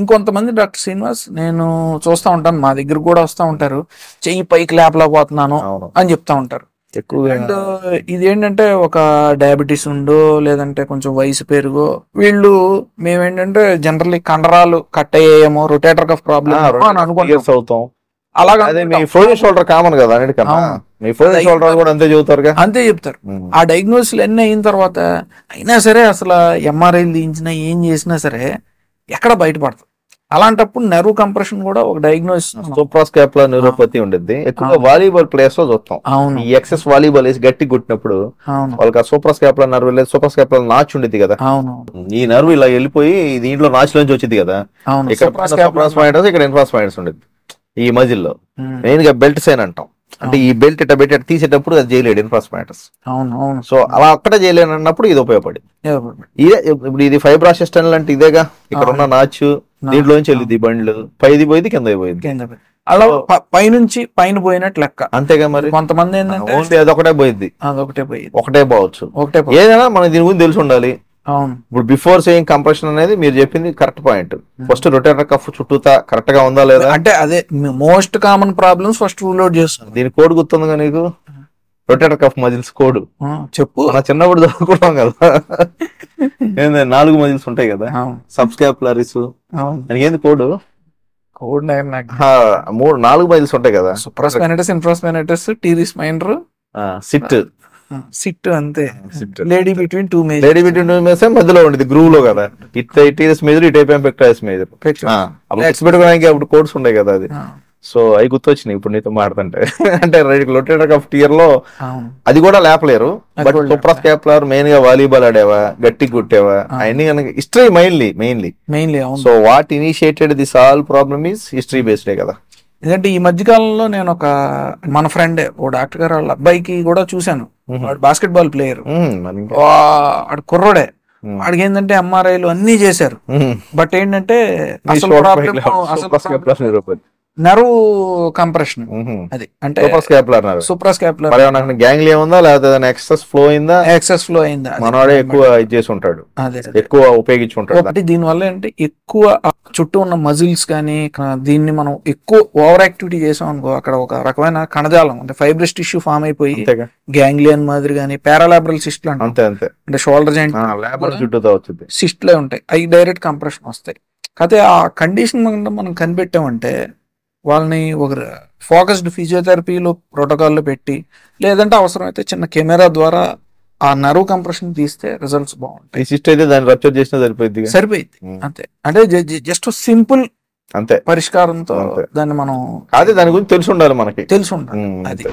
ఇంకొంతమంది డాక్టర్ శ్రీనివాస్ నేను చూస్తూ ఉంటాను, మా దగ్గర కూడా వస్తూ ఉంటారు, చెయ్యి పైకి లేపలేకపోతున్నాను అని చెప్తా ఉంటారు ఎక్కువగా. అండ్ ఇది ఏంటంటే ఒక డయాబెటీస్ ఉండో లేదంటే కొంచెం వయసు పెరుగో వీళ్ళు మేమేంటంటే జనరల్లీ కండరాలు కట్ అయ్యేమో రొటేటర్ కఫ్ ప్రాబ్లమ్ అని అనుకుంటాం. అలాగా మీ ఫ్రోజన్ షోల్డర్ కామన్ కదా అన్నిటికన్నా, మీ ఫ్రోజన్ షోల్డర్ కూడా అంతే చెబుతారు, అంతే చెప్తారు. ఆ డయాగ్నోసిస్ అన్ని అయిన తర్వాత అయినా సరే అసలు ఎంఆర్ఐలు తీయించినా ఏం చేసినా సరే ఎక్కడ బయటపడతారు. అలాంటప్పుడు నెర్వ్ కంప్రెషన్ కూడా ఒక డయాగ్నోసిస్. సూప్రాస్కాపులర్ న్యూరోపతి ఉండేది ఎక్కువగా వాలీబాల్ ప్లేయర్స్ లో చూస్తాం. ఈ ఎక్సెస్ వాలీబాల్ వేసి గట్టి కొట్టినప్పుడు వాళ్ళకి ఆ సూప్రాస్కాపులర్ నర్వ్ లేదు, సూప్రాస్కాపులర్ నాచ్ ఉండేది కదా, ఈ నర్వ్ ఇలా వెళ్ళిపోయి దీంట్లో నాచ్ లోంచి వచ్చింది కదా, ఇక్కడ ఇన్ఫ్రాస్పాయిడస్ ఉండేది ఈ మజిల్లో, మెయిన్ గా బెల్ట్ సైన్ అంటాం. అంటే ఈ బెల్ట్ ఇట్లా పెట్టి తీసేటప్పుడు అది చేయలేడు ఇన్ఫ్రాస్పాయిడస్. సో అలా అక్కడ చేయలేను అన్నప్పుడు ఇది ఉపయోగపడి ఇదే. ఇప్పుడు ఇది ఫైబ్రాసిస్ టనల్ అంటే ఇదేగా, ఇక్కడ ఉన్న నాచు దీంట్లోంచి వెళ్ళింది బండ్లు, పైది పోయింది కింద పోయింది, అలా పైనుంచి పైన పోయినట్టు లెక్క. అంతేగా మరి కొంతమంది ఏంటంటే అదొకటే పోయింది, ఒకటే పోవచ్చు, ఏదైనా మనకి దీని గురించి తెలిసి ఉండాలి. ఇప్పుడు బిఫోర్ సేయింగ్ కంప్రెషన్ అనేది మీరు చెప్పింది correct point. First rotator cuff చుట్టూతా కరెక్ట్ గా ఉందా లేదా అంటే అదే most common problems first rule out చేస్తాం. దీని కోడ్ గుర్తుందిగా నీకు, రొటేటర్ కఫ్ మజిల్స్ కోడ్ చెప్పు. మన చిన్నప్పుడు చదువుకున్నాం కదా, ఏంటంటే 4 మజిల్స్ ఉంటాయి కదా, సబ్స్కాపులరిస్, ఏంది కోడ్? కోడ్ 4 మజిల్స్ ఉంటాయి కదా, సూప్రాస్పైనటస్, ఇన్ఫ్రాస్పైనటస్, టీరిస్ మైనర్, సిట్ అంతే. లేడీ బిట్వీన్ టూ మేజర్స్ మధ్యలో ఉండేది గ్రూవ్ లో కదా, ఇటీరియస్ మేజర్, ఇటైపెక్టైస్ మేజర్. అప్పుడు కోడ్స్ ఉండే కదా అది. సో అవి గుర్తొచ్చినాయి ఇప్పుడు నీతో మాట్లాడుతుంటే. అంటే రొటేటర్ కఫ్ టియర్ లో అది కూడా లేపలేరు, బట్ సూప్రాస్కాపులర్ మెయిన్ గా వాలీబాల్ ఆడేవా, గట్టి కొట్టేవా, అవన్నీ కనుక history mainly. So what initiated this all problem is history బేస్డే కదా. ఎందుకంటే ఈ మధ్యకాలంలో నేను ఒక మన ఫ్రెండే ఓ డాక్టర్ గారు వాళ్ళ అబ్బాయికి కూడా చూశాను, వాడు బాస్కెట్ బాల్ ప్లేయర్, వాడు కుర్రోడే, వాడికి ఏంటంటే ఎంఆర్ఐలు అన్ని చేశారు, బట్ ఏంటంటే అసలు నెర్వ్ కంప్రెషన్. అది అంటే సూప్రాస్కాపులర్ గ్యాంగ్లియా ఉందా లేకపోతే ఎక్సెస్ ఫ్లో అయిందా, మనవాడే ఎక్కువ ఇది చేసి ఉంటాడు, ఎక్కువ ఉపయోగించి ఉంటాడు. దీని వల్ల ఏంటంటే ఎక్కువ చుట్టూ ఉన్న మజిల్స్ కానీ దీన్ని మనం ఎక్కువ ఓవర్ యాక్టివిటీ చేసాం అనుకో, అక్కడ ఒక రకమైన కణజాలం అంటే ఫైబ్రస్ టిష్యూ ఫామ్ అయిపోయి గ్యాంగ్లియన్ మాదిరి కానీ పారాలాబరల్ సిస్ట్ అంటే షోల్డర్ జాయింట్ సిస్ట్లే ఉంటాయి, అవి డైరెక్ట్ కంప్రెషన్ వస్తాయి. కాకపోతే ఆ కండిషన్ మనం కనిపెట్టామంటే వాళ్ళని ఒక ఫోకస్డ్ ఫిజియోథెరపీలో ప్రోటోకాల్లో పెట్టి, లేదంటే అవసరమైతే చిన్న కెమెరా ద్వారా ఆ నర్వ్ కంప్రెషన్ తీస్తే రిజల్ట్స్ బాగుంటాయి. సరిపోయింది అంతే. అంటే జస్ట్ సింపుల్ అంతే పరిష్కారంతో దాన్ని మనం దాని గురించి తెలిసి ఉండాలి, మనకి తెలిసి ఉండాలి అది.